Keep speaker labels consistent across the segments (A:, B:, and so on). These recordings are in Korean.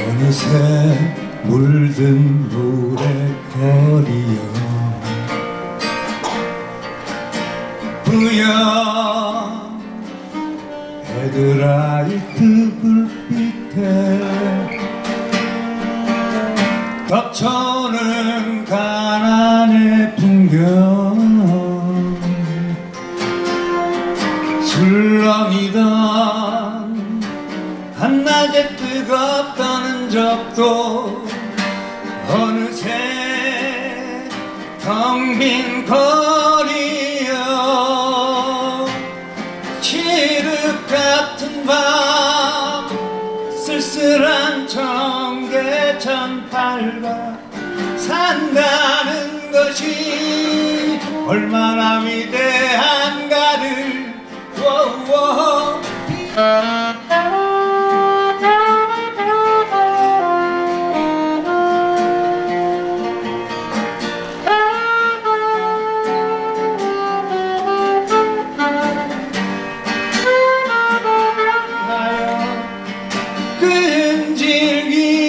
A: 어느새 물든 노래거리여 부여 헤드라이트 불빛에 덮쳐오는 가난의 풍경 술렁이던 한낮에 뜨겁던 흔적도 어느새 텅 빈 거리여 칠흑 같은 밤 쓸쓸한 청계천 밟아 산다는 것이 얼마나 위대한가를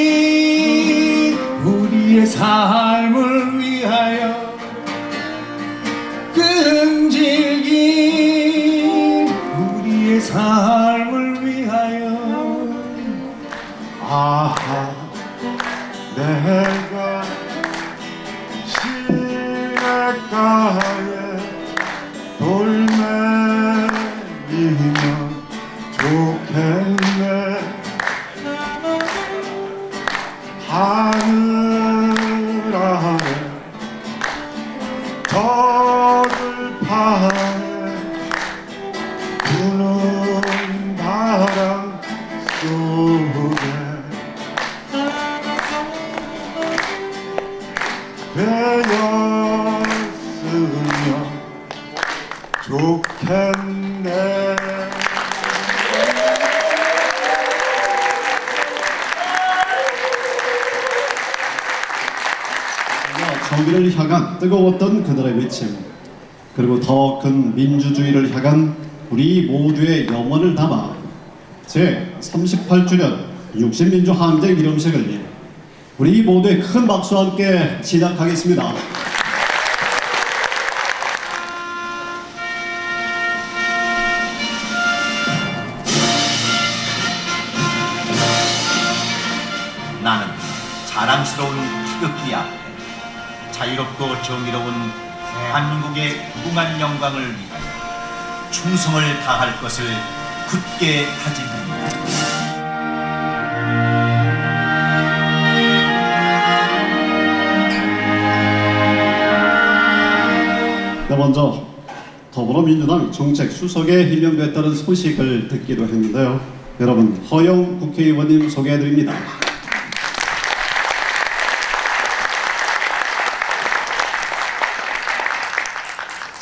A: 끈질긴 우리의 삶을 위하여 끈질긴 우리의 삶을 위하여
B: 아하 내가 시냇가에 돌멩이면 좋겠네 하늘 아래 저들파에 부는 바람 속에 되었으면 좋겠네.
C: 정의를 향한 뜨거웠던 그들의 외침, 그리고 더 큰 민주주의를 향한 우리 모두의 염원을 담아 제38주년 60민주 항쟁 기념식을 우리 모두의 큰 박수와 함께 시작하겠습니다.
D: 나는 자랑스러운 태극기 앞에 자유롭고 정의로운 대한민국의 무궁한 영광을 위하여 충성을 다할 것을 굳게 다짐합니다.
C: 네, 먼저 더불어민주당 정책수석에 임명됐다는 소식을 듣기도 했는데요. 여러분, 허영 국회의원님 소개해드립니다.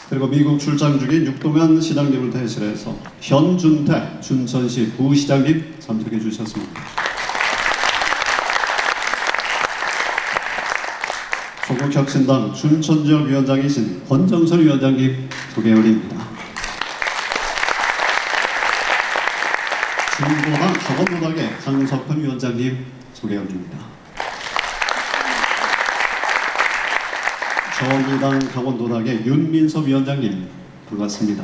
C: 그리고 미국 출장 중인 육동현 시장님을 대신해서 현준태 춘천시 부시장님 참석해 주셨습니다. 조국혁신당 춘천지역위원장이신 권정선 위원장님 소개해 드립니다. 중도당 강원도당의 강석훈 위원장님 소개해 드립니다. 정의당 강원도당의 윤민섭 위원장님 반갑습니다.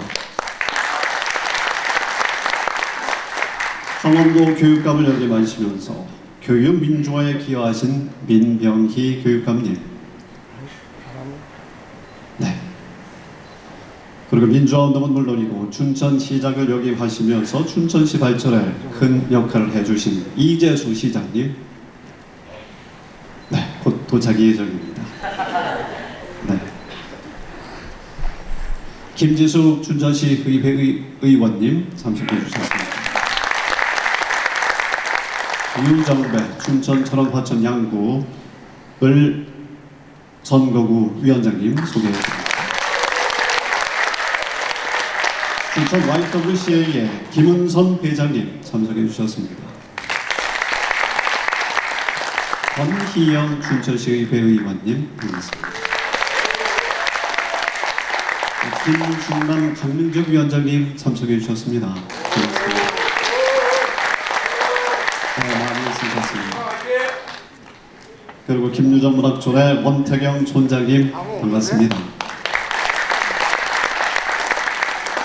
C: 강원도 교육감을 역임하시면서 교육 민주화에 기여하신 민병희 교육감님, 네. 그리고 민주화 운동은 물론이고 춘천시장을 역임하시면서 춘천시 발전에 큰 역할을 해주신 이재수 시장님, 네, 곧 도착이 예정입니다. 네. 김지숙 춘천시 의회 의원님 참석해 주셨습니다. 유정배 춘천 천원화천 양구을 선거구 위원장님 소개해 드립니다. 춘천 YWCA의 김은선 회장님 참석해 주셨습니다. 권희영 춘천시의회 의원님 반갑습니다. 김중남 강민적 위원장님 참석해 주셨습니다. 반갑습니다. 많이 쓰셨습니다. 그리고 김유전 문학촌의 원태경 촌장님 반갑습니다.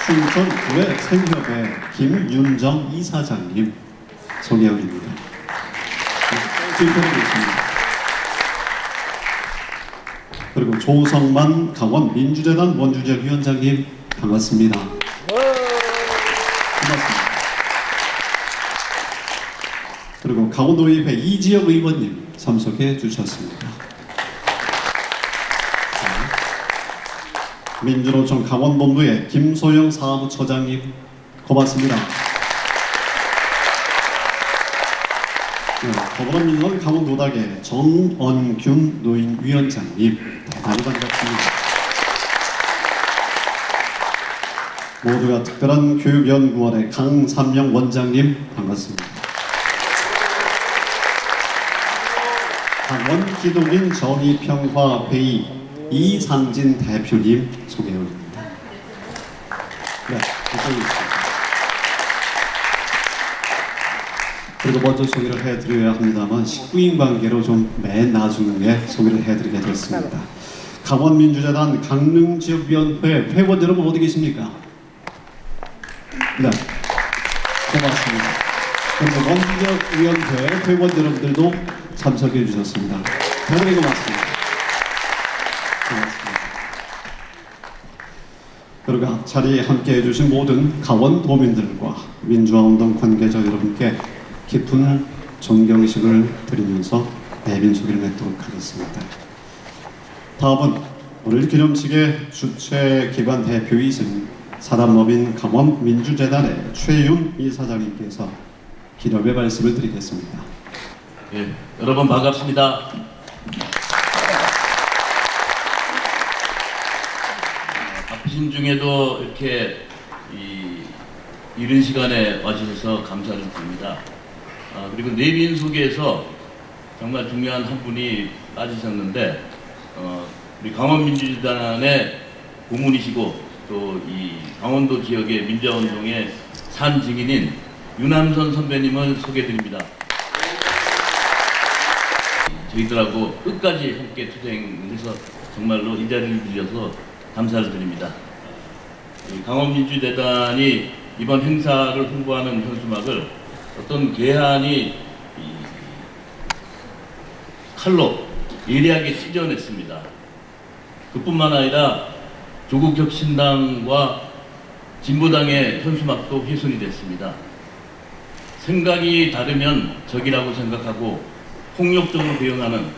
C: 춘천구의 생협의 김윤정 이사장님 소개합니다. 뒤편에 계십니다. 그리고 조성만 강원 민주재단 원주재 위원장님 반갑습니다. 반갑습니다. 그리고 강원도의회 이지영 의원님 참석해 주셨습니다. 민주노총 강원본부의 김소영 사무처장님 고맙습니다. 네, 더불어민주당 강원도당의 정언균 노인위원장님 대단히 반갑습니다. 모두가 특별한 교육연구원의 강삼영 원장님 반갑습니다. 강원 기독인 정의평화회의 이상진 대표님 소개해 올립니다. 네, 이쪽에 있습니다. 그리고 먼저 소개를 해드려야 합니다만 식구인 관계로 좀 맨 나중에 소개를 해드리게 됐습니다. 강원민주재단 강릉지역위원회 회원 여러분 어디 계십니까? 네, 고맙습니다. 그리고 원지역위원회 회원 여러분들도 참석해 주셨습니다. 대단히 고맙습니다. 고맙습니다. 그리고 자리에 함께 해주신 모든 강원도민들과 민주화운동 관계자 여러분께 깊은 존경의식을 드리면서 내빈 소개를 맺도록 하겠습니다. 다음은 오늘 기념식의 주최기관 대표이신 사단법인 강원민주재단의 최윤 이사장님께서 기념의 말씀을 드리겠습니다.
E: 예, 여러분 반갑습니다. 바쁘신 중에도 이렇게 이른 시간에 와주셔서 감사를 드립니다. 그리고 내빈 속에서 정말 중요한 한 분이 빠지셨는데 우리 강원민주재단의 고문이시고 또 이 강원도 지역의 민주화운동의 산 증인인 유남선 선배님을 소개드립니다. 저희들하고 끝까지 함께 투쟁해서 정말로 이 자리를 빌려서 감사를 드립니다. 강원민주재단이 이번 행사를 홍보하는 현수막을 어떤 괴한이 칼로 예리하게 찢어냈습니다. 그뿐만 아니라 조국혁신당과 진보당의 현수막도 훼손이 됐습니다. 생각이 다르면 적이라고 생각하고 폭력적으로 대응하는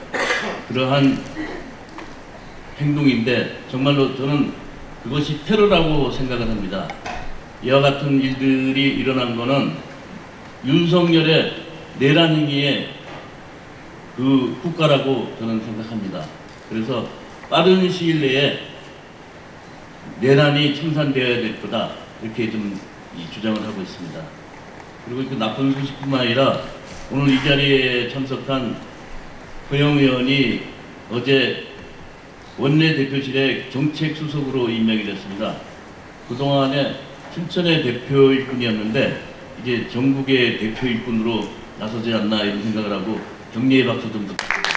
E: 그러한 행동인데 정말로 저는 그것이 테러라고 생각을 합니다. 이와 같은 일들이 일어난 것은 윤석열의 내란 행위의 그 국가라고 저는 생각합니다. 그래서 빠른 시일 내에 내란이 청산되어야 될 거다 이렇게 좀 주장을 하고 있습니다. 그리고 그 나쁜 소식뿐만 아니라 오늘 이 자리에 참석한 허영 의원이 어제 원내대표실의 정책수석으로 임명이 됐습니다. 그동안에 춘천의 대표 일꾼이었는데 이제 전국의 대표 일꾼으로 나서지 않나 이런 생각을 하고 격려의 박수 좀 부탁드립니다.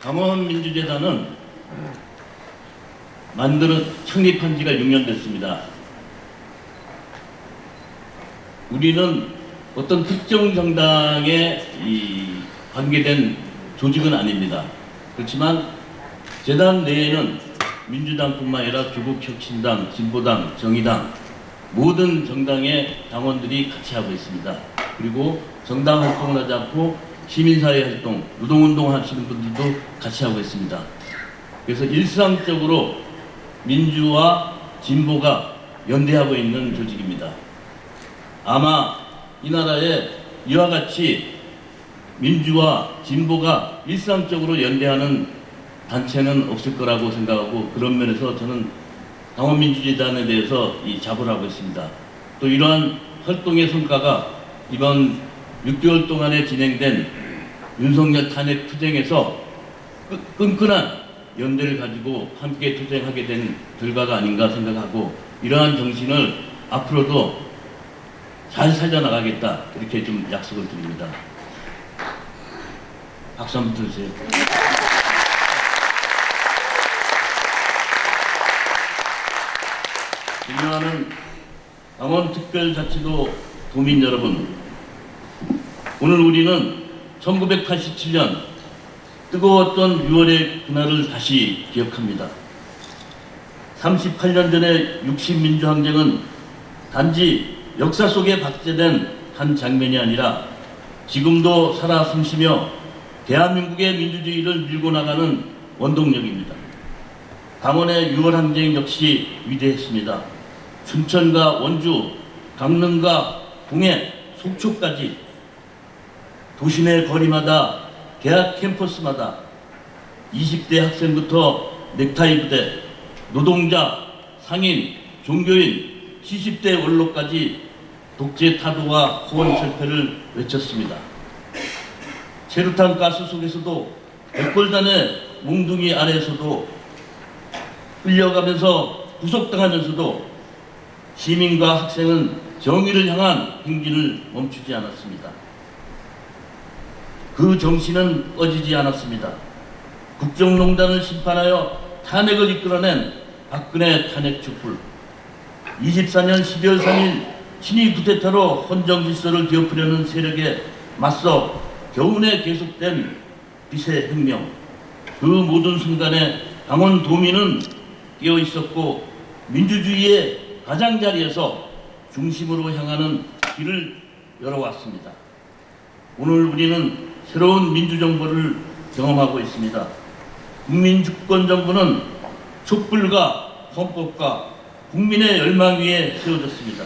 E: 강원민주재단은 창립한 지가 6년 됐습니다. 우리는 어떤 특정 정당에 관계된 조직은 아닙니다. 그렇지만 재단 내에는 민주당뿐만 아니라 조국혁신당, 진보당, 정의당 모든 정당의 당원들이 같이 하고 있습니다. 그리고 정당 활동을 하지 않고 시민사회 활동, 노동운동 하시는 분들도 같이 하고 있습니다. 그래서 일상적으로 민주와 진보가 연대하고 있는 조직입니다. 아마 이 나라에 이와 같이 민주와 진보가 일상적으로 연대하는 단체는 없을 거라고 생각하고 그런 면에서 저는 강원민주재단에 대해서 자부하고 있습니다. 또 이러한 활동의 성과가 이번 6개월 동안에 진행된 윤석열 탄핵 투쟁에서 끈끈한 연대를 가지고 함께 투쟁하게 된 결과가 아닌가 생각하고 이러한 정신을 앞으로도 잘 살려나가겠다 이렇게 좀 약속을 드립니다. 박수 한번 주세요. 존경하는 강원특별자치도 도민 여러분, 오늘 우리는 1987년 뜨거웠던 6월의 그날을 다시 기억합니다. 38년 전의 60민주항쟁은 단지 역사 속에 박제된 한 장면이 아니라 지금도 살아 숨쉬며 대한민국의 민주주의를 밀고 나가는 원동력입니다. 강원의 6월 항쟁 역시 위대했습니다. 춘천과 원주, 강릉과 공해, 속초까지 도심의 거리마다 대학 캠퍼스마다 20대 학생부터 넥타이 부대, 노동자, 상인, 종교인, 70대 원로까지 독재 타도와 호원 철폐를 외쳤습니다. 체류탄 가스 속에서도 백골단의 몽둥이 아래에서도 끌려가면서 구속당하면서도 시민과 학생은 정의를 향한 행진을 멈추지 않았습니다. 그 정신은 꺼지지 않았습니다. 국정농단을 심판하여 탄핵을 이끌어낸 박근혜 탄핵 촛불, 24년 12월 3일 친위 쿠데타로 헌정 질서를 뒤엎으려는 세력에 맞서 겨우내 계속된 빛의 혁명, 그 모든 순간에 강원도민은 깨어 있었고 민주주의의 가장자리에서 중심으로 향하는 길을 열어왔습니다. 오늘 우리는 새로운 민주정부를 경험하고 있습니다. 국민주권정부는 촛불과 헌법과 국민의 열망 위에 세워졌습니다.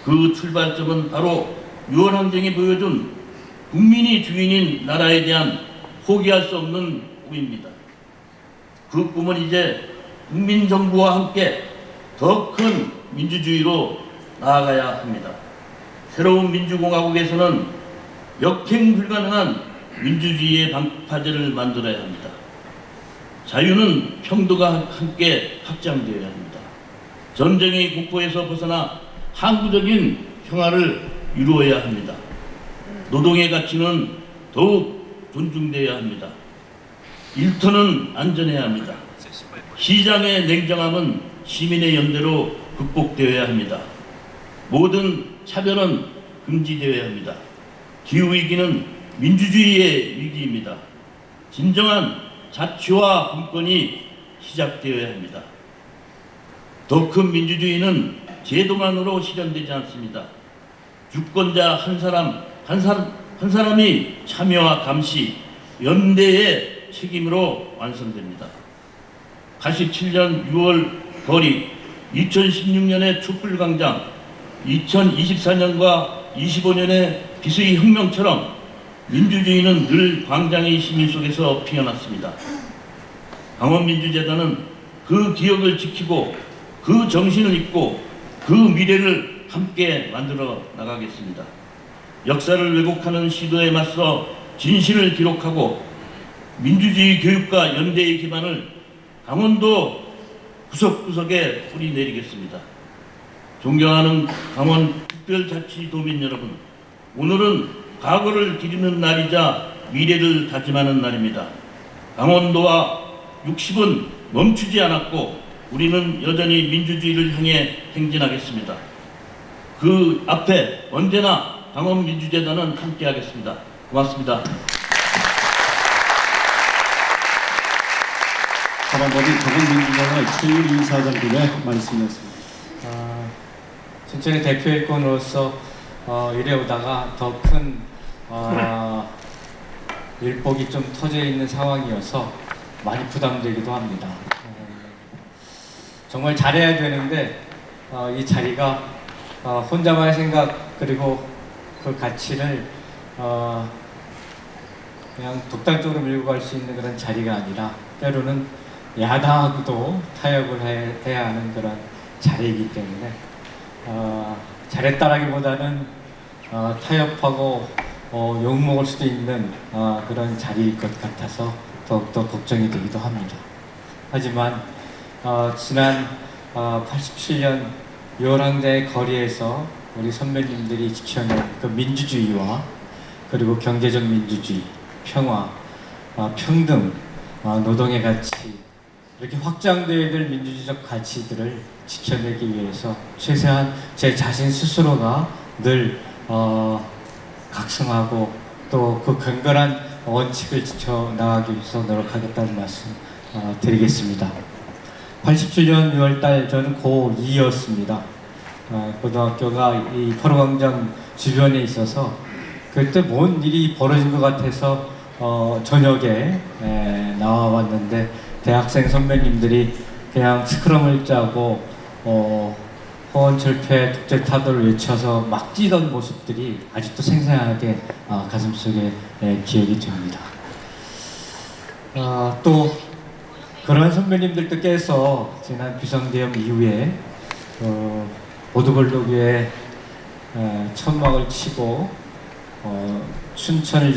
E: 그 출발점은 바로 6월 항쟁이 보여준 국민이 주인인 나라에 대한 포기할 수 없는 꿈입니다. 그 꿈은 이제 국민정부와 함께 더 큰 민주주의로 나아가야 합니다. 새로운 민주공화국에서는 역행 불가능한 민주주의의 방파제를 만들어야 합니다. 자유는 평등과 함께 확장되어야 합니다. 전쟁의 공포에서 벗어나 항구적인 평화를 이루어야 합니다. 노동의 가치는 더욱 존중되어야 합니다. 일터는 안전해야 합니다. 시장의 냉정함은 시민의 연대로 극복되어야 합니다. 모든 차별은 금지되어야 합니다. 기후위기는 민주주의의 위기입니다. 진정한 자치와 분권이 시작되어야 합니다. 더 큰 민주주의는 제도만으로 실현되지 않습니다. 유권자 한 사람이 참여와 감시, 연대의 책임으로 완성됩니다. 87년 6월 거리, 2016년의 촛불광장, 2024년과 25년의 비수의 혁명처럼 민주주의는 늘 광장의 시민 속에서 피어났습니다. 강원민주재단은 그 기억을 지키고 그 정신을 잇고 그 미래를 함께 만들어 나가겠습니다. 역사를 왜곡하는 시도에 맞서 진실을 기록하고 민주주의 교육과 연대의 기반을 강원도 구석구석에 뿌리내리겠습니다. 존경하는 강원특별자치도민 여러분, 오늘은 과거를 기리는 날이자 미래를 다짐하는 날입니다. 강원도와 60은 멈추지 않았고 우리는 여전히 민주주의를 향해 행진하겠습니다. 그 앞에 언제나 강원민주재단은 함께하겠습니다. 고맙습니다.
C: 사방법인 강원민주당의 최윤 이사장님의 말씀이었습니다.
F: 춘천의 대표 일꾼으로서 이래오다가 더 큰 일복이 좀 터져 있는 상황이어서 많이 부담되기도 합니다. 정말 잘해야 되는데 이 자리가 혼자만의 생각 그리고 그 가치를 그냥 독단적으로 밀고 갈 수 있는 그런 자리가 아니라 때로는 야당하고도 타협을 해야 하는 그런 자리이기 때문에 잘했다라기보다는 타협하고 욕먹을 수도 있는 그런 자리일 것 같아서 더욱더 걱정이 되기도 합니다. 하지만 지난 87년 6월 항쟁의 거리에서 우리 선배님들이 지켜낸 그 민주주의와 그리고 경제적 민주주의, 평화, 평등, 노동의 가치 이렇게 확장되어야 될 민주주의적 가치들을 지켜내기 위해서 최대한 제 자신 스스로가 늘 각성하고 또 그 근거한 원칙을 지켜나가기 위해서 노력하겠다는 말씀 드리겠습니다. 87년 6월달 저는 고2였습니다. 고등학교가 이 포로광장 주변에 있어서 그때 뭔 일이 벌어진 것 같아서 저녁에 나와봤는데 대학생 선배님들이 그냥 스크럼을 짜고 호언철폐 독재타도를 외쳐서 막 뛰던 모습들이 아직도 생생하게 가슴속에 기억이 됩니다. 또 그런 선배님들도 깨서 지난 비상대응 이후에 보도블록에 천막을 치고 춘천을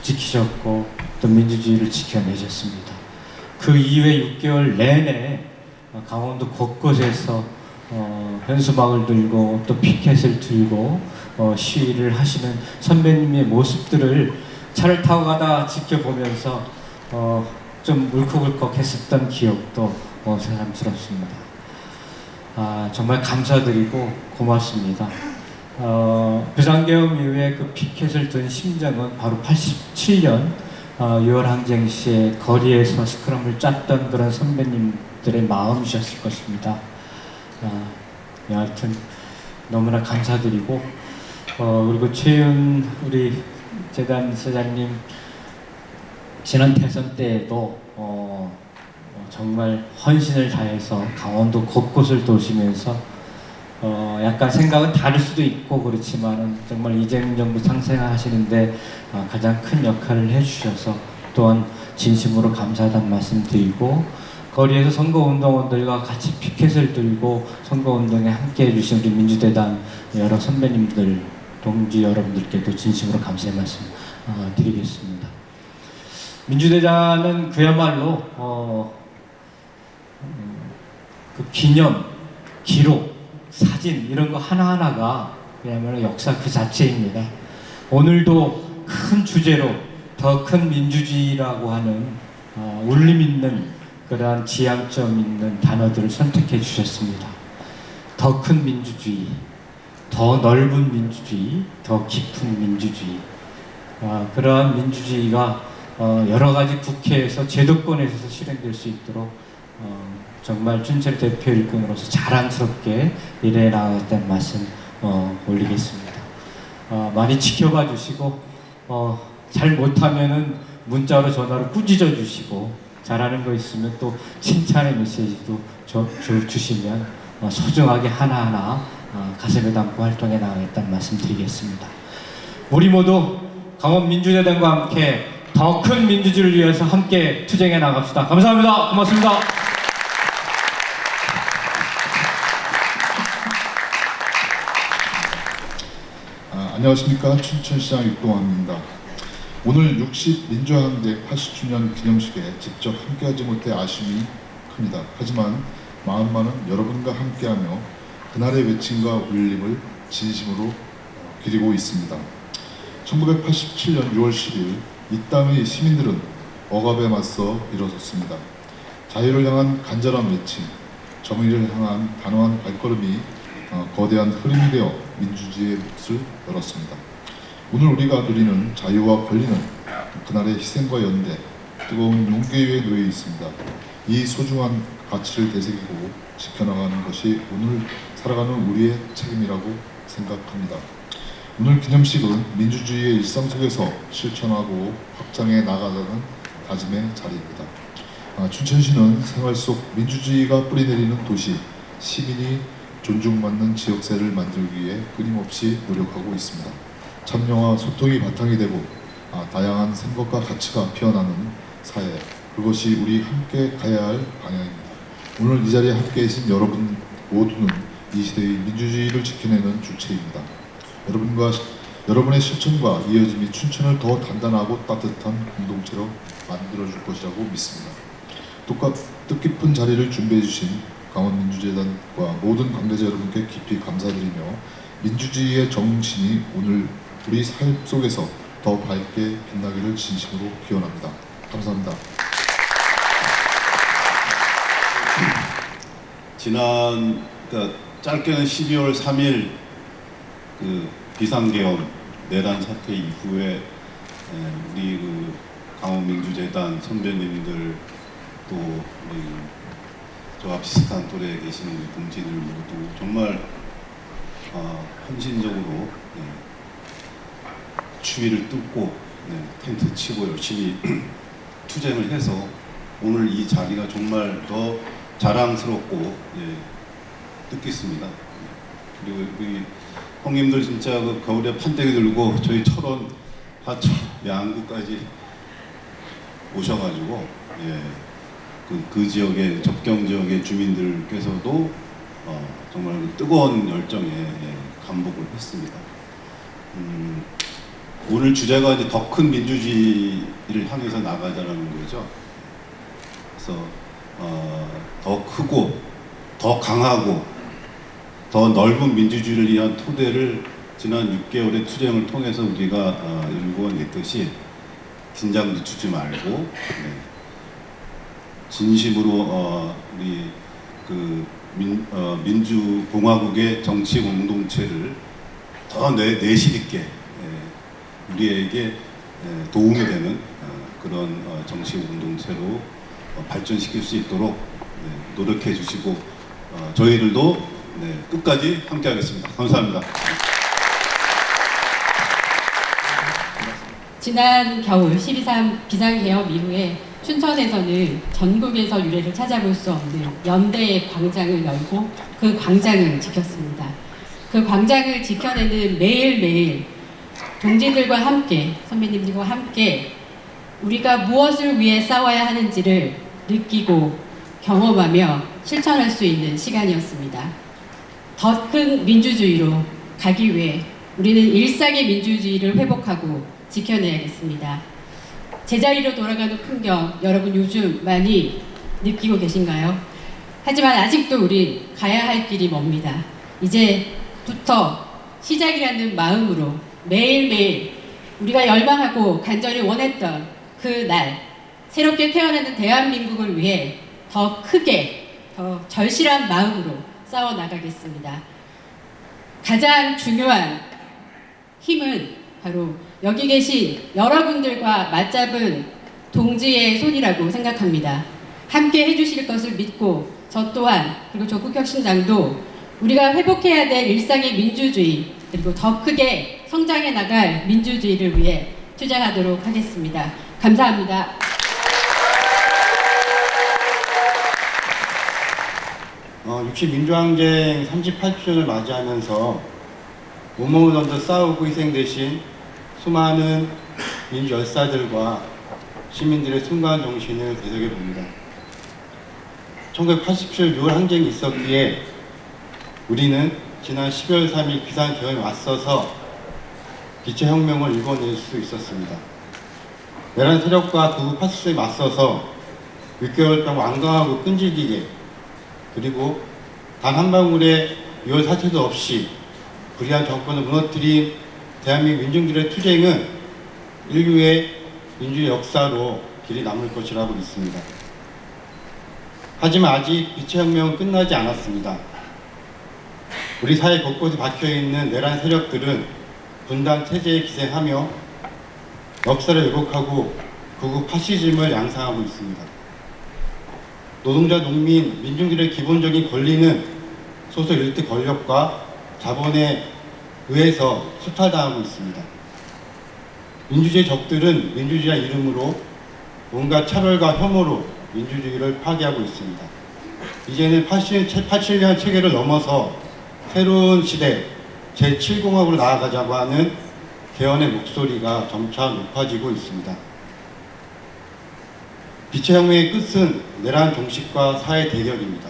F: 지키셨고 또 민주주의를 지켜내셨습니다. 그 이후에 6개월 내내 강원도 곳곳에서 현수막을 들고 또 피켓을 들고 시위를 하시는 선배님의 모습들을 차를 타고 가다 지켜보면서 좀 울컥울컥 했었던 기억도 새삼스럽습니다. 정말 감사드리고 고맙습니다. 비상계엄 이후에 그 피켓을 든 심정은 바로 87년 6월 항쟁 시에 거리에서 스크럼을 짰던 그런 선배님들의 마음이셨을 것입니다. 여하튼 너무나 감사드리고 그리고 최윤 우리 재단 사장님 지난 대선 때에도 정말 헌신을 다해서 강원도 곳곳을 도시면서 약간 생각은 다를 수도 있고 그렇지만은 정말 이재명 정부 상생하시는데 가장 큰 역할을 해주셔서 또한 진심으로 감사하다는 말씀드리고 거리에서 선거운동원들과 같이 피켓을 들고 선거운동에 함께 해주신 우리 민주대단 여러 선배님들 동지 여러분들께도 진심으로 감사의 말씀 드리겠습니다. 민주대단은 그야말로 그 기념, 기록, 사진 이런 거 하나하나가 그야말로 역사 그 자체입니다. 오늘도 큰 주제로 더 큰 민주주의라고 하는 울림 있는 그러한 지향점 있는 단어들을 선택해 주셨습니다. 더 큰 민주주의, 더 넓은 민주주의, 더 깊은 민주주의. 그러한 민주주의가 여러 가지 국회에서 제도권에서 실행될 수 있도록 정말 춘철 대표 일꾼으로서 자랑스럽게 일해 나가겠다는 말씀 올리겠습니다. 많이 지켜봐 주시고 잘 못하면은 문자로 전화로 꾸짖어 주시고 잘하는 거 있으면 또 칭찬의 메시지도 주시면 소중하게 하나하나 가슴에 담고 활동해 나가겠다는 말씀 드리겠습니다. 우리 모두 강원 민주대단과 함께 더 큰 민주주의를 위해서 함께 투쟁해 나갑시다. 감사합니다. 고맙습니다.
G: 안녕하십니까. 춘천시장 육동환입니다. 오늘 60 민주항쟁 80주년 기념식에 직접 함께하지 못해 아쉬움이 큽니다. 하지만 마음만은 여러분과 함께하며 그날의 외침과 울림을 진심으로 기리고 있습니다. 1987년 6월 10일 이 땅의 시민들은 억압에 맞서 일어섰습니다. 자유를 향한 간절한 외침, 정의를 향한 단호한 발걸음이 거대한 흐름이 되어 민주주의의 몫을 열었습니다. 오늘 우리가 누리는 자유와 권리는 그날의 희생과 연대, 뜨거운 용기 위에 놓여 있습니다. 이 소중한 가치를 되새기고 지켜나가는 것이 오늘 살아가는 우리의 책임이라고 생각합니다. 오늘 기념식은 민주주의의 일상 속에서 실천하고 확장해 나가자는 다짐의 자리입니다. 춘천시는 생활 속 민주주의가 뿌리내리는 도시, 시민이 존중받는 지역사회를 만들기 위해 끊임없이 노력하고 있습니다. 참여와 소통이 바탕이 되고 다양한 생각과 가치가 피어나는 사회, 그것이 우리 함께 가야 할 방향입니다. 오늘 이 자리에 함께 계신 여러분 모두는 이 시대의 민주주의를 지켜내는 주체입니다. 여러분의 실천과 이어짐이 춘천을 더 단단하고 따뜻한 공동체로 만들어줄 것이라고 믿습니다. 뜻깊은 자리를 준비해 주신 강원민주재단과 모든 관계자 여러분께 깊이 감사드리며 민주주의의 정신이 오늘 우리 삶 속에서 더 밝게 빛나기를 진심으로 기원합니다. 감사합니다.
C: 지난 그러니까 짧게는 12월 3일 그 비상계엄 내란 사태 이후에 우리 그 강원민주재단 선배님들 또 우리 저와 비슷한 또래에 계시는 우리 동지들 모두 정말 헌신적으로 추위를 뚫고 텐트 치고 열심히 투쟁을 해서 오늘 이 자리가 정말 더 자랑스럽고 뜻깊습니다. 그리고 우리 형님들 진짜 그 겨울에 판때기 들고 저희 철원, 하천, 양구까지 오셔가지고 그 지역의 접경 지역의 주민들께서도 정말 뜨거운 열정에 감복을 했습니다. 오늘 주제가 이제 더 큰 민주주의를 향해서 나가자라는 거죠. 그래서 더 크고 더 강하고 더 넓은 민주주의를 위한 토대를 지난 6개월의 투쟁을 통해서 우리가 일궈냈듯이 긴장 늦추지 말고 진심으로 우리 그 민주공화국의 정치 공동체를 더 내실 있게 우리에게 도움이 되는 그런 정치 공동체로 발전시킬 수 있도록 노력해 주시고 저희들도 끝까지 함께 하겠습니다. 감사합니다.
H: 지난 겨울 12.3 비상계엄 이후에 춘천에서는 전국에서 유례를 찾아볼 수 없는 연대의 광장을 열고 그 광장을 지켰습니다. 그 광장을 지켜내는 매일매일 동지들과 함께, 선배님들과 함께 우리가 무엇을 위해 싸워야 하는지를 느끼고 경험하며 실천할 수 있는 시간이었습니다. 더 큰 민주주의로 가기 위해 우리는 일상의 민주주의를 회복하고 지켜내야겠습니다. 제자리로 돌아가는 풍경 여러분 요즘 많이 느끼고 계신가요? 하지만 아직도 우린 가야 할 길이 멉니다. 이제부터 시작이라는 마음으로 매일매일 우리가 열망하고 간절히 원했던 그 날, 새롭게 태어나는 대한민국을 위해 더 크게, 더 절실한 마음으로 싸워나가겠습니다. 가장 중요한 힘은 바로 여기 계신 여러분들과 맞잡은 동지의 손이라고 생각합니다. 함께 해주실 것을 믿고 저 또한 그리고 조국혁신당도 우리가 회복해야 될 일상의 민주주의 그리고 더 크게 성장해 나갈 민주주의를 위해 투쟁하도록 하겠습니다. 감사합니다.
I: 60 민주항쟁 38주년을 맞이하면서 온몸을 던져 싸우고 희생되신 수많은 민주 열사들과 시민들의 순간 정신을 되새겨 봅니다. 1987 6월 항쟁이 있었기에 우리는 지난 12월 3일 비상계엄에 맞서서 기체혁명을 일궈낼 수 있었습니다. 내란 세력과 극우 파시스트에 맞서서 6개월 동안 완강하고 끈질기게 그리고 단 한 방울의 유혈 사태도 없이 불의한 정권을 무너뜨린 대한민국 민중들의 투쟁은 인류의 민주의 역사로 길이 남을 것이라고 믿습니다. 하지만 아직 기체혁명은 끝나지 않았습니다. 우리 사회 곳곳에 박혀있는 내란 세력들은 분단 체제에 기생하며 역사를 왜곡하고 극우 파시즘을 양상하고 있습니다. 노동자, 농민, 민중들의 기본적인 권리는 소수 엘리트 권력과 자본에 의해서 수탈당하고 있습니다. 민주주의 적들은 민주주의라는 이름으로 온갖 차별과 혐오로 민주주의를 파괴하고 있습니다. 이제는 87년 체계를 넘어서 새로운 시대 제7공화국으로 나아가자고 하는 개헌의 목소리가 점차 높아지고 있습니다. 기체혁명의 끝은 내란 종식과 사회 대결입니다.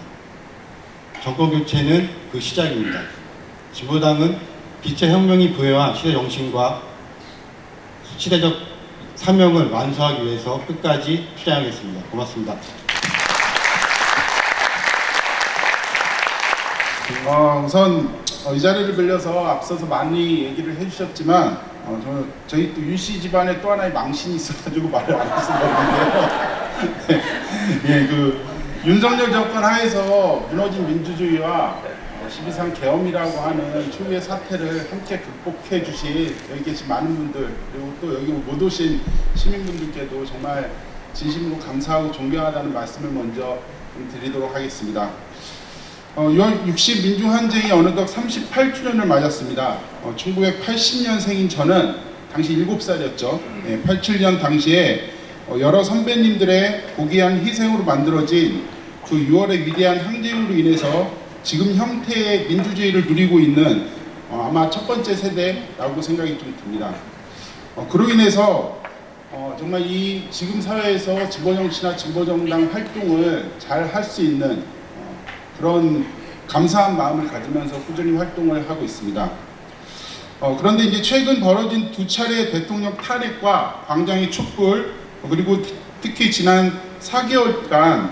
I: 정권 교체는 그 시작입니다. 진보당은 기체혁명이 부여한 시대 정신과 시대적 사명을 완수하기 위해서 끝까지 투쟁하겠습니다. 고맙습니다.
G: 우선
J: 이 자리를 빌려서 앞서서 많이 얘기를 해주셨지만 저희 또 윤씨 집안에 또 하나의 망신이 있어가지고 말을 안 해서 그런데요. 예, 그 윤석열 정권 하에서 무너진 민주주의와 12.3 계엄이라고 하는 초유의 사태를 함께 극복해 주신 여기 계신 많은 분들, 그리고 또 여기 못 오신 시민분들께도 정말 진심으로 감사하고 존경하다는 말씀을 먼저 드리도록 하겠습니다. 6월 60 민주항쟁이 어느덧 38주년을 맞았습니다. 1980년생인 저는 당시 7살이었죠. 87년 당시에 여러 선배님들의 고귀한 희생으로 만들어진 그 6월의 위대한 항쟁으로 인해서 지금 형태의 민주주의를 누리고 있는 아마 첫 번째 세대라고 생각이 좀 듭니다. 그로 인해서 정말 이 지금 사회에서 진보정치나 진보정당 활동을 잘 할 수 있는 그런 감사한 마음을 가지면서 꾸준히 활동을 하고 있습니다. 그런데 이제 최근 벌어진 두 차례의 대통령 탄핵과 광장의 촛불, 그리고 특히 지난 4개월간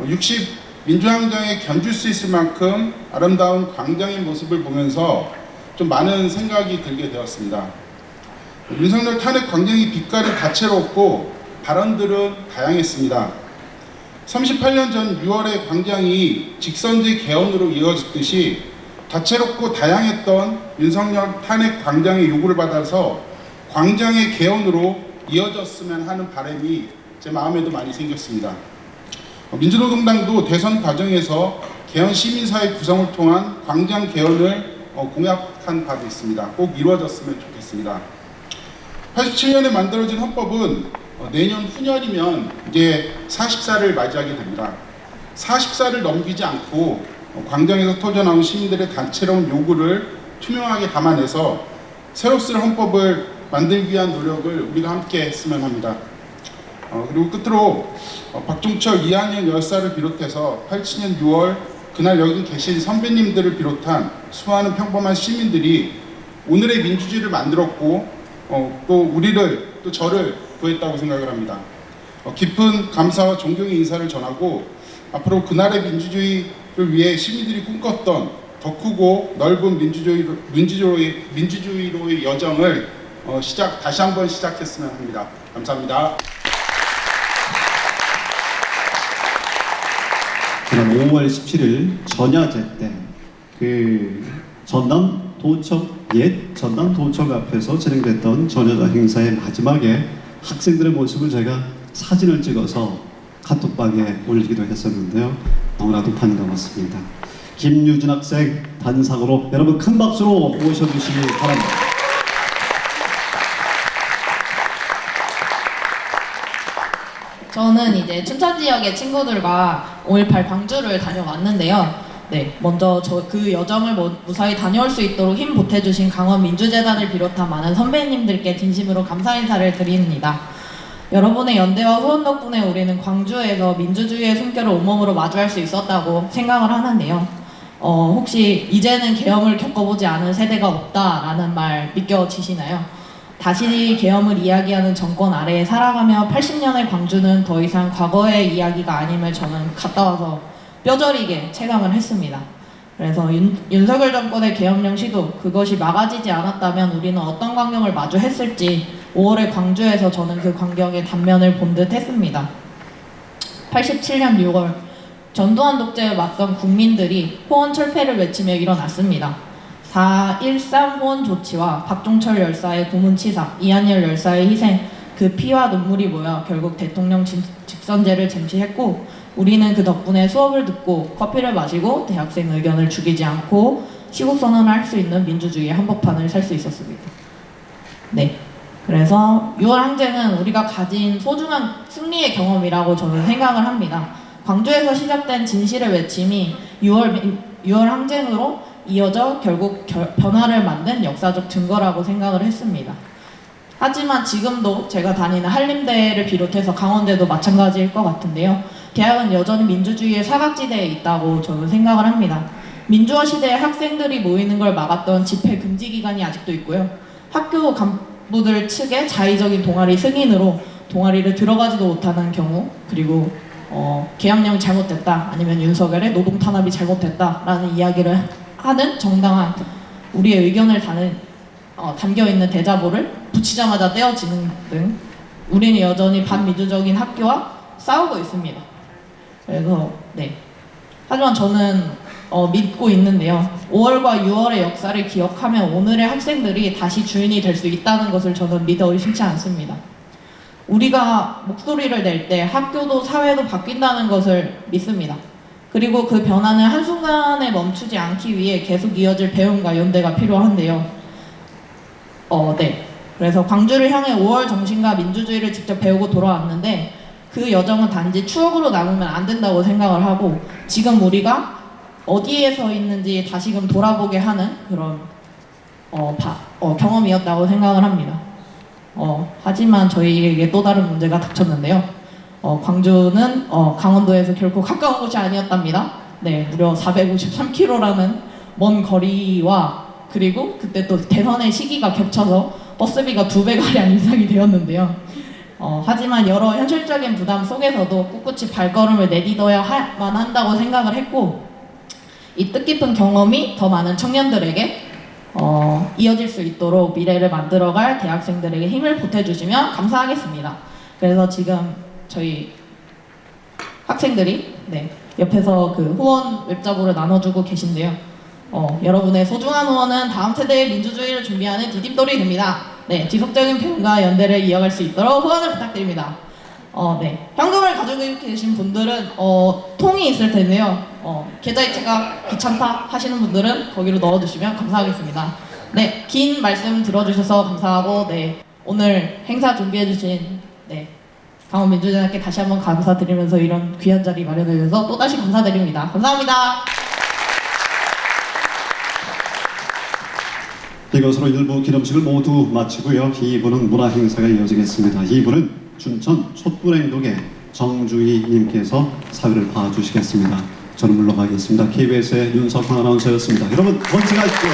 J: 60 민주항쟁에 견줄 수 있을 만큼 아름다운 광장의 모습을 보면서 좀 많은 생각이 들게 되었습니다. 윤석열 탄핵 광장이 빛깔이 다채로웠고 발언들은 다양했습니다. 38년 전 6월의 광장이 직선제 개헌으로 이어졌듯이 다채롭고 다양했던 윤석열 탄핵 광장의 요구를 받아서 광장의 개헌으로 이어졌으면 하는 바람이 제 마음에도 많이 생겼습니다. 민주노동당도 대선 과정에서 개헌 시민사회 구성을 통한 광장 개헌을 공약한 바도 있습니다. 꼭 이루어졌으면 좋겠습니다. 87년에 만들어진 헌법은 내년 훈혈이면 이제 40살을 맞이하게 됩니다. 40살을 넘기지 않고 광장에서 터져나온 시민들의 다채로운 요구를 투명하게 담아내서 새롭을 헌법을 만들기 위한 노력을 우리가 함께 했으면 합니다. 그리고 끝으로 박종철, 이한열 열사를 비롯해서 87년 6월 그날 여기 계신 선배님들을 비롯한 수많은 평범한 시민들이 오늘의 민주주의를 만들었고 또 우리를 또 저를 구했다고 생각을 합니다. 깊은 감사와 존경의 인사를 전하고 앞으로 그날의 민주주의를 위해 시민들이 꿈꿨던 더 크고 넓은 민주주의로의 여정을 다시 한번 시작했으면 합니다. 감사합니다.
K: 지난 5월 17일 전야제 때 그 옛 전남 도청 앞에서 진행됐던 전야제 행사의 마지막에 학생들의 모습을 제가 사진을 찍어서 카톡방에 올리기도 했었는데요. 너무나도 반가웠습니다. 김유진 학생 단상으로 여러분 큰 박수로 모셔주시기 바랍니다.
L: 저는 이제 춘천 지역의 친구들과 5.18 광주를 다녀왔는데요. 네, 먼저 그 여정을 무사히 다녀올 수 있도록 힘 보태주신 강원민주재단을 비롯한 많은 선배님들께 진심으로 감사 인사를 드립니다. 여러분의 연대와 후원 덕분에 우리는 광주에서 민주주의의 숨결을 온몸으로 마주할 수 있었다고 생각을 하는데요. 혹시 이제는 계엄을 겪어보지 않은 세대가 없다라는 말 믿겨지시나요? 다시 계엄을 이야기하는 정권 아래에 살아가며 80년의 광주는 더 이상 과거의 이야기가 아님을 저는 갔다 와서 뼈저리게 체감을 했습니다. 그래서 윤석열 정권의 계엄령 시도, 그것이 막아지지 않았다면 우리는 어떤 광경을 마주했을지 5월의 광주에서 저는 그 광경의 단면을 본 듯 했습니다. 87년 6월 전두환 독재에 맞선 국민들이 호원 철폐를 외치며 일어났습니다. 4.13 호원 조치와 박종철 열사의 고문치사, 이한열 열사의 희생, 그 피와 눈물이 모여 결국 대통령 직선제를 쟁취했고, 우리는 그 덕분에 수업을 듣고 커피를 마시고 대학생 의견을 죽이지 않고 시국선언을 할 수 있는 민주주의의 한복판을 살 수 있었습니다. 네, 그래서 6월 항쟁은 우리가 가진 소중한 승리의 경험이라고 저는 생각을 합니다. 광주에서 시작된 진실의 외침이 6월 항쟁으로 이어져 결국 변화를 만든 역사적 증거라고 생각을 했습니다. 하지만 지금도 제가 다니는 한림대를 비롯해서 강원대도 마찬가지일 것 같은데요. 대학은 여전히 민주주의의 사각지대에 있다고 저는 생각을 합니다. 민주화 시대에 학생들이 모이는 걸 막았던 집회 금지 기간이 아직도 있고요. 학교 간부들 측의 자의적인 동아리 승인으로 동아리를 들어가지도 못하는 경우, 그리고 계엄령이 잘못됐다, 아니면 윤석열의 노동 탄압이 잘못됐다라는 이야기를 하는 정당한 우리의 의견을 담겨 있는 대자보를 붙이자마자 떼어지는 등 우리는 여전히 반민주적인 학교와 싸우고 있습니다. 그래서 하지만 저는 믿고 있는데요. 5월과 6월의 역사를 기억하면 오늘의 학생들이 다시 주인이 될 수 있다는 것을 저는 믿어 의심치 않습니다. 우리가 목소리를 낼 때 학교도 사회도 바뀐다는 것을 믿습니다. 그리고 그 변화는 한순간에 멈추지 않기 위해 계속 이어질 배움과 연대가 필요한데요. 그래서 광주를 향해 5월 정신과 민주주의를 직접 배우고 돌아왔는데 그 여정은 단지 추억으로 남으면 안 된다고 생각을 하고 지금 우리가 어디에 서 있는지 다시금 돌아보게 하는 그런 경험이었다고 생각을 합니다. 하지만 저희에게 또 다른 문제가 닥쳤는데요. 광주는 강원도에서 결코 가까운 곳이 아니었답니다. 무려 453km라는 먼 거리와 그리고 그때 또 대선의 시기가 겹쳐서 버스비가 2배가량 이상이 되었는데요. 하지만 여러 현실적인 부담 속에서도 꿋꿋이 발걸음을 내딛어야만 한다고 생각을 했고 이 뜻깊은 경험이 더 많은 청년들에게 이어질 수 있도록 미래를 만들어갈 대학생들에게 힘을 보태주시면 감사하겠습니다. 그래서 지금 저희 학생들이 옆에서 그 후원 웹자보를 나눠주고 계신데요. 여러분의 소중한 후원은 다음 세대의 민주주의를 준비하는 디딤돌이 됩니다. 지속적인 배움과 연대를 이어갈 수 있도록 후원을 부탁드립니다. 현금을 가지고 계신 분들은 통이 있을 텐데요. 계좌이체가 귀찮다 하시는 분들은 거기로 넣어주시면 감사하겠습니다. 긴 말씀 들어주셔서 감사하고 오늘 행사 준비해주신 강원민주대학께 다시 한번 감사드리면서 이런 귀한 자리 마련해 주셔서 또다시 감사드립니다. 감사합니다.
K: 이것으로 1부 기념식을 모두 마치고요. 2부는 문화행사가 이어지겠습니다. 2부는 춘천 촛불행동의 정주희님께서 사회를 봐주시겠습니다. 저는 물러가겠습니다. KBS의 윤석환 아나운서였습니다. 여러분 건승하십시오.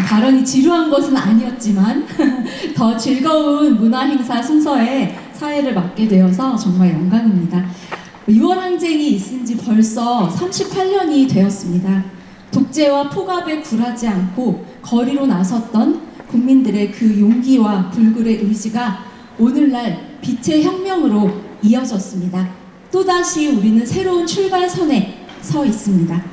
M: 발언이 지루한 것은 아니었지만 더 즐거운 문화행사 순서에 사회를 맡게 되어서 정말 영광입니다. 6월 항쟁이 있은 지 벌써 38년이 되었습니다. 독재와 폭압에 굴하지 않고 거리로 나섰던 국민들의 그 용기와 불굴의 의지가 오늘날 빛의 혁명으로 이어졌습니다. 또다시 우리는 새로운 출발선에 서 있습니다.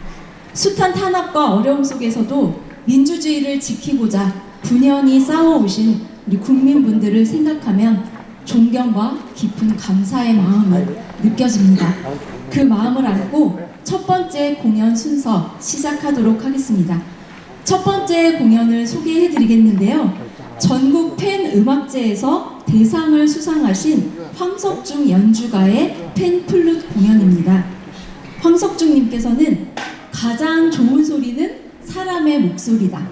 M: 숱한 탄압과 어려움 속에서도 민주주의를 지키고자 분연히 싸워오신 우리 국민분들을 생각하면 존경과 깊은 감사의 마음이 느껴집니다. 그 마음을 안고 첫 번째 공연 순서 시작하도록 하겠습니다. 첫 번째 공연을 소개해 드리겠는데요. 전국 팬 음악제에서 대상을 수상하신 황석중 연주가의 팬플룻 공연입니다. 황석중님께서는 가장 좋은 소리는 사람의 목소리다.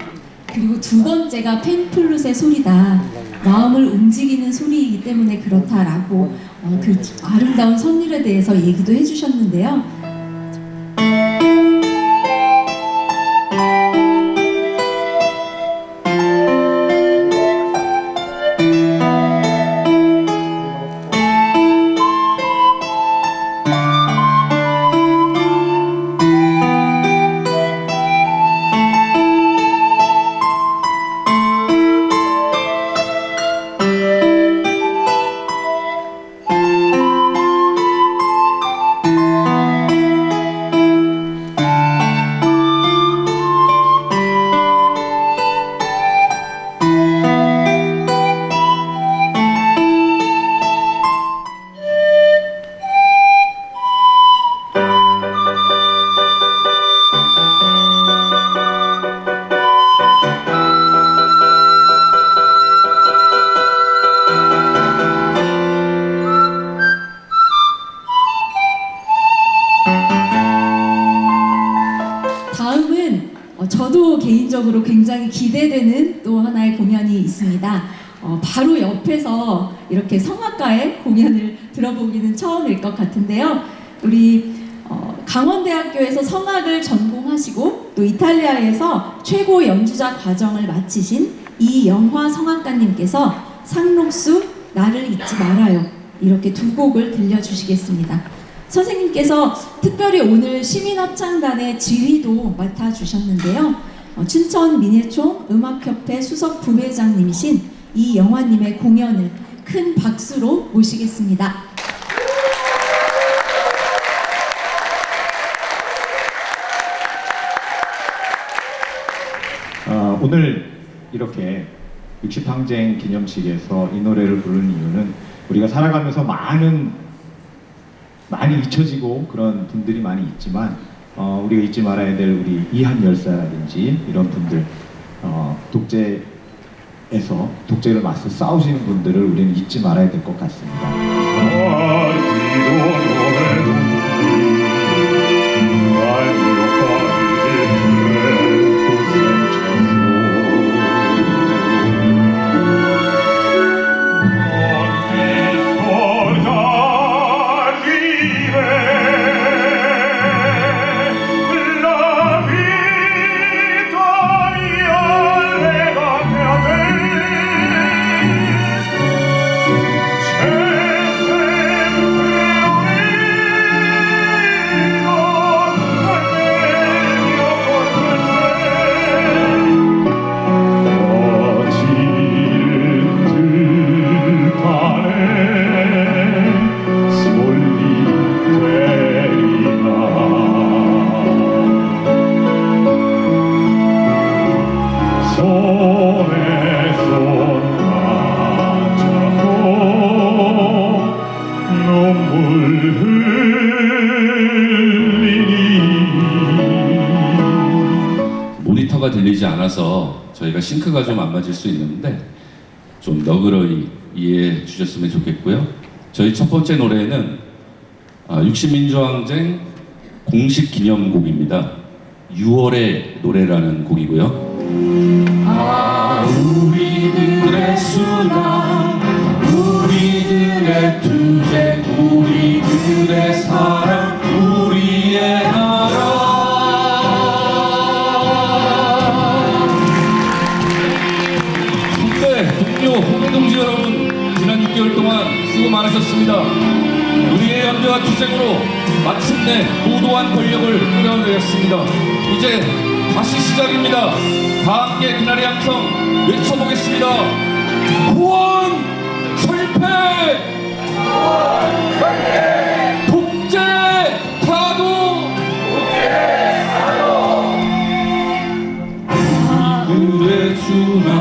M: 그리고 두 번째가 팬플룻의 소리다. 마음을 움직이는 소리이기 때문에 그렇다라고 그 아름다운 선율에 대해서 얘기도 해주셨는데요. 저도 개인적으로 굉장히 기대되는 또 하나의 공연이 있습니다. 바로 옆에서 이렇게 성악가의 공연을 들어보기는 처음일 것 같은데요. 우리 강원대학교에서 성악을 전공하시고 또 이탈리아에서 최고 연주자 과정을 마치신 이영화 성악가님께서 상록수 나를 잊지 말아요 이렇게 두 곡을 들려주시겠습니다. 선생님께서 특별히 오늘 시민합창단의 지휘도 맡아주셨는데요. 춘천 민예총 음악협회 수석 부회장님이신 이영화님의 공연을 큰 박수로 모시겠습니다.
N: 오늘 이렇게 60항쟁 기념식에서 이 노래를 부르는 이유는 우리가 살아가면서 많이 잊혀지고 그런 분들이 많이 있지만 우리가 잊지 말아야 될 우리 이한 열사라든지 이런 분들 독재를 맞서 싸우시는 분들을 우리는 잊지 말아야 될 것 같습니다.
O: 모니터가 들리지 않아서 저희가 싱크가 좀 안 맞을 수 있는데 좀 너그러이 이해해 주셨으면 좋겠고요. 저희 첫 번째 노래는 60민주항쟁 공식 기념곡입니다. 6월의 노래라는 곡이고요. 우리들의 순환, 우리들의 투쟁, 우리들의 사랑, 우리의 나라. 홍동지 여러분, 지난 6개월 동안 수고 많으셨습니다. 우리의 연대와 투쟁으로 마침내 고도한 권력을 끌어내렸습니다. 이제 다시 시작입니다. 다 함께 그날의 함성 외쳐보겠습니다. 구원 철폐! 독재 타도! 우리들의 순환,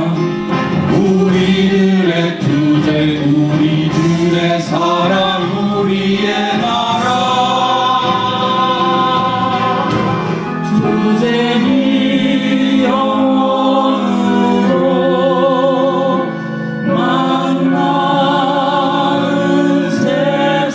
O: 우리들의 투쟁, 우리들의 사랑, 우리의 나라. 투쟁이 영원으로 만나는 세상.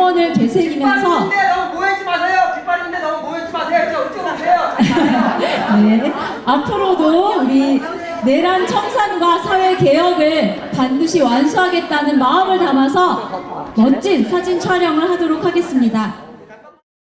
M: 응원을 되새기면서
P: 깃발인데 너무 모이지 마세요. 깃발인데 너무 모이지 마세요. 이쪽으로 오세요.
M: 네, 앞으로도 우리 내란 청산과 사회 개혁을 반드시 완수하겠다는 마음을 담아서 멋진 사진 촬영을 하도록 하겠습니다.